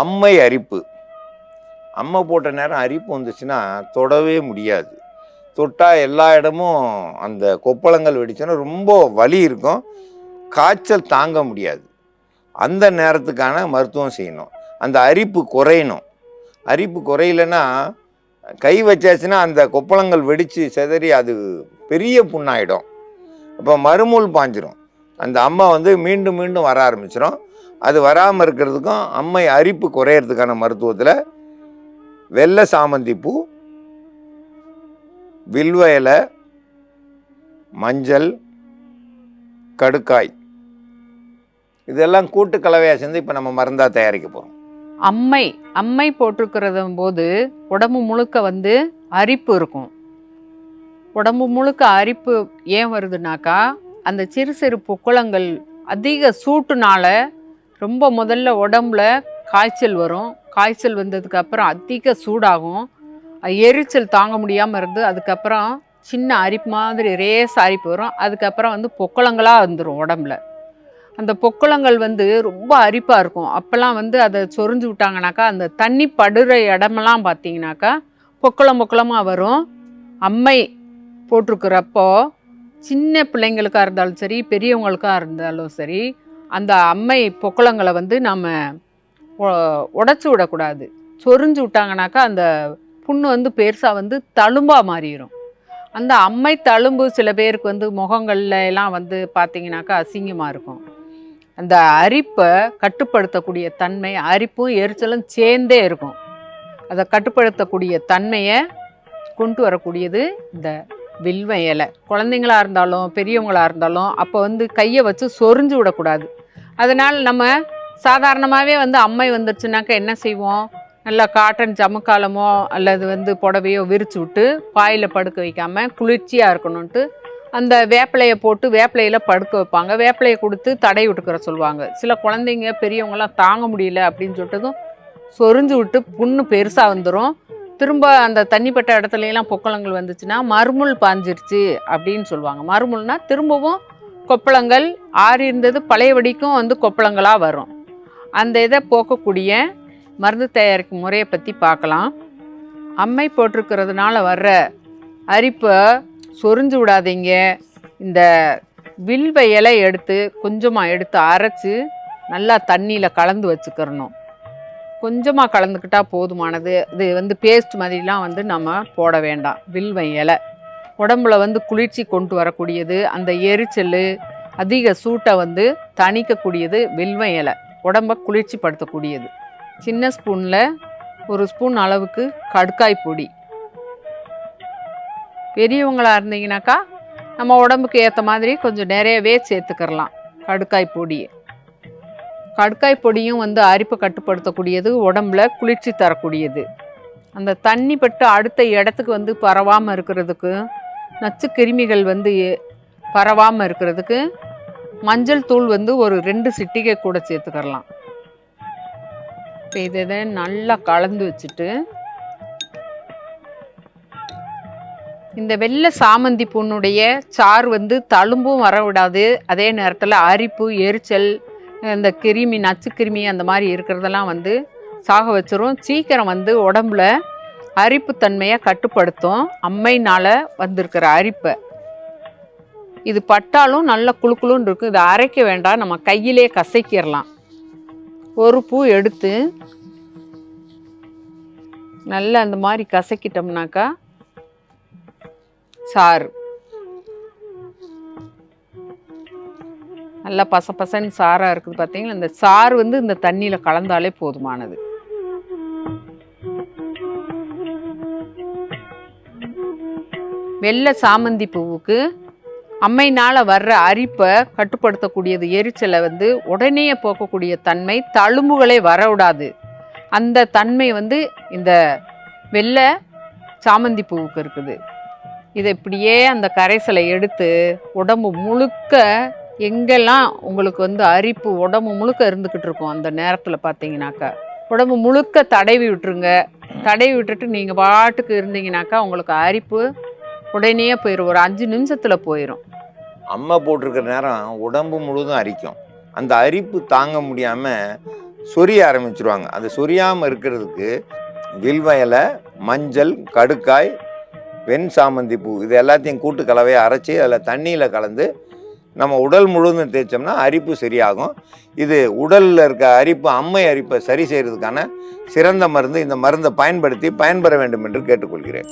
அம்மை அரிப்பு. அம்மை போட்ட நேரம் அரிப்பு வந்துச்சுன்னா தொடவே முடியாது. தொட்டால் எல்லா இடமும் அந்த கொப்பளங்கள் வெடிச்சோன்னா ரொம்ப வலி இருக்கும், காய்ச்சல் தாங்க முடியாது. அந்த நேரத்துக்கான மருத்துவம் செய்யணும். அந்த அரிப்பு குறையணும். அரிப்பு குறையலன்னா கை வச்சாச்சுன்னா அந்த கொப்பளங்கள் வெடித்து சிதறி அது பெரிய புண்ணாயிடும். அப்போ மறுமூல் பாஞ்சிரும். அந்த அம்மை மீண்டும் மீண்டும் வர ஆரம்பிச்சிடும். அது வராமல் இருக்கிறதுக்கும் அம்மை அரிப்பு குறையிறதுக்கான மருத்துவத்தில் வெள்ளை சாமந்தி பூ, வில்வ இலை, மஞ்சள், கடுக்காய் இதெல்லாம் கூட்டு கலவையாக சேர்ந்து இப்போ நம்ம மருந்தாக தயாரிக்க போகிறோம். அம்மை போட்டிருக்கிறது போது உடம்பு முழுக்க அரிப்பு இருக்கும். உடம்பு முழுக்க அரிப்பு ஏன் வருதுனாக்கா, அந்த சிறு சிறு பொக்குளங்கள் அதிக சூட்டுனால ரொம்ப முதல்ல உடம்புல காய்ச்சல் வரும். காய்ச்சல் வந்ததுக்கு அப்புறம் அதிக சூடாகும், எரிச்சல் தாங்க முடியாமல் இருந்து அதுக்கப்புறம் சின்ன அரிப்பு மாதிரி ரேஸ் அரிப்பு வரும். அதுக்கப்புறம் பொக்குளங்களாக வந்துடும் உடம்புல. அந்த பொக்குளங்கள் ரொம்ப அரிப்பாக இருக்கும். அப்போல்லாம் அதை சொரிஞ்சு விட்டாங்கனாக்கா அந்த தண்ணி படுற இடமெல்லாம் பார்த்தீங்கன்னாக்கா பொக்குளமாக வரும். அம்மை போட்டிருக்கிறப்போ சின்ன பிள்ளைங்களுக்காக இருந்தாலும் சரி, பெரியவங்களுக்காக இருந்தாலும் சரி, அந்த அம்மை பொக்குளங்களை நம்ம உடச்சி விடக்கூடாது. சொரிஞ்சு விட்டாங்கனாக்கா அந்த புண்ணு பெருசாக தழும்பாக மாறிடும். அந்த அம்மை தழும்பு சில பேருக்கு முகங்கள்ல எல்லாம் பார்த்தீங்கன்னாக்கா அசிங்கமாக இருக்கும். அந்த அரிப்பை கட்டுப்படுத்தக்கூடிய தன்மை, அரிப்பும் எரிச்சலும் சேர்ந்தே இருக்கும். அதை கட்டுப்படுத்தக்கூடிய தன்மையை கொண்டு வரக்கூடியது இந்த வில்வ இலை. குழந்தைங்களாக இருந்தாலும் பெரியவங்களாக இருந்தாலும் அப்போ கையை வச்சு சொரிஞ்சு விடக்கூடாது. அதனால் நம்ம சாதாரணமாகவே அம்மை வந்துருச்சுனாக்கா என்ன செய்வோம், நல்லா காட்டன் ஜமுக்காலமோ அல்லது புடவையோ விரிச்சு விட்டு பாயில் படுக்க வைக்காமல் குளிர்ச்சியாக இருக்கணுன்ட்டு அந்த வேப்பிலையை போட்டு வேப்பிலையில் படுக்க வைப்பாங்க. வேப்பிலையை கொடுத்து தடை விட்டுக்கிற சொல்லுவாங்க. சில குழந்தைங்க பெரியவங்களாம் தாங்க முடியல அப்படின்னு சொல்லிட்டதும் சொரிஞ்சு விட்டு புண்ணு பெருசாக வந்துடும். திரும்ப அந்த தண்ணிப்பட்ட இடத்துலலாம் பொக்குளங்கள் வந்துச்சுன்னா மறுமுள் பாஞ்சிருச்சு அப்படின்னு சொல்லுவாங்க. மறுமுள்னா திரும்பவும் கொப்பளங்கள் ஆறி இருந்தது பழையபடிக்கும் கொப்பளங்களாக வரும். அந்த இதை போக்கக்கூடிய மருந்து தயாரிக்கும் முறையை பற்றி பார்க்கலாம். அம்மை போட்டிருக்கிறதுனால வர்ற அரிப்பை சொரிஞ்சு விடாதீங்க. இந்த வில்வ இலை கொஞ்சமாக எடுத்து அரைச்சி நல்லா தண்ணியில் கலந்து வச்சுக்கிறணும். கொஞ்சமாக கலந்துக்கிட்டால் போதுமானது. இது பேஸ்ட் மாதிரிலாம் நம்ம போட வேண்டாம். வில்வ இலை உடம்புல குளிர்ச்சி கொண்டு வரக்கூடியது. அந்த எரிச்சல் அதிக சூட்டை தணிக்கக்கூடியது வில்வ இலை. உடம்பை குளிர்ச்சி படுத்தக்கூடியது. சின்ன ஸ்பூனில் 1 ஸ்பூன் அளவுக்கு கடுக்காய் பொடி. பெரியவங்களாக இருந்தீங்கனாக்கா நம்ம உடம்புக்கு ஏற்ற மாதிரி கொஞ்சம் நிறையவே சேர்த்துக்கிறலாம் கடுக்காய் பொடியை. கடுக்காய் பொடியும் அரிப்பை கட்டுப்படுத்தக்கூடியது, உடம்புல குளிர்ச்சி தரக்கூடியது. அந்த தண்ணி பட்டு அடுத்த இடத்துக்கு பரவாமல் இருக்கிறதுக்கு, நச்சு கிருமிகள் பரவாமல் இருக்கிறதுக்கு மஞ்சள் தூள் ஒரு 2 சிட்டிகை கூட சேர்த்துக்கிறலாம். இப்போ இதை நல்லா கலந்து வச்சுட்டு இந்த வெள்ளை சாமந்தி பூனுடைய சாறு தழும்பும் வர விடாது. அதே நேரத்தில் அரிப்பு, எரிச்சல், இந்த கிருமி, நச்சு கிருமி அந்த மாதிரி இருக்கிறதெல்லாம் சாக வச்சிரும். சீக்கிரம் உடம்புல அரிப்பு தன்மையை கட்டுப்படுத்தும். அம்மைனால் வந்திருக்கிற அரிப்பை இது பட்டாலும் நல்ல குளுக்குளுன்னு இருக்கும். இதை அரைக்க வேண்டாம், நம்ம கையிலே கசைக்கிடலாம். 1 பூ எடுத்து நல்லா அந்த மாதிரி கசக்கிட்டோம்னாக்கா சாறு நல்லா பசன்னு சாராக இருக்குது. பார்த்தீங்களா, இந்த சாறு இந்த தண்ணியில் கலந்தாலே போதுமானது. வெள்ளை சாமந்தி பூவுக்கு அம்மைனால் வர்ற அரிப்பை கட்டுப்படுத்தக்கூடியது, எரிச்சலை உடனே போக்கக்கூடிய தன்மை, தழும்புகளை வர விடாது. அந்த தன்மை இந்த வெள்ளை சாமந்தி பூவுக்கு இருக்குது. இதை இப்படியே அந்த கரைசலை எடுத்து உடம்பு முழுக்க எங்கெல்லாம் உங்களுக்கு அரிப்பு உடம்பு முழுக்க இருந்துக்கிட்டு இருக்கும் அந்த நேரத்தில் பார்த்தீங்கன்னாக்கா உடம்பு முழுக்க தடவி விட்டுருங்க. தடவி விட்டுட்டு நீங்கள் பாட்டுக்கு இருந்தீங்கன்னாக்கா உங்களுக்கு அரிப்பு உடனே போயிடும். ஒரு 5 நிமிஷத்தில் போயிடும். அம்மை போட்டிருக்கிற நேரம் உடம்பு முழுதும் அரிக்கும். அந்த அரிப்பு தாங்க முடியாமல் சொரிய ஆரம்பிச்சிருவாங்க. அது சொரியாமல் இருக்கிறதுக்கு வில்வ இலை, மஞ்சள், கடுக்காய், வெண் சாமந்தி பூ இது எல்லாத்தையும் கூட்டு கலவையை அரைச்சி அதில் தண்ணியில் கலந்து நம்ம உடல் முழுவதும் தேய்ச்சோம்னா அரிப்பு சரியாகும். இது உடலில் இருக்க அரிப்பு, அம்மை அரிப்பை சரி செய்கிறதுக்கான சிறந்த மருந்து. இந்த மருந்தை பயன்படுத்தி பயன்பெற வேண்டும் என்று கேட்டுக்கொள்கிறேன்.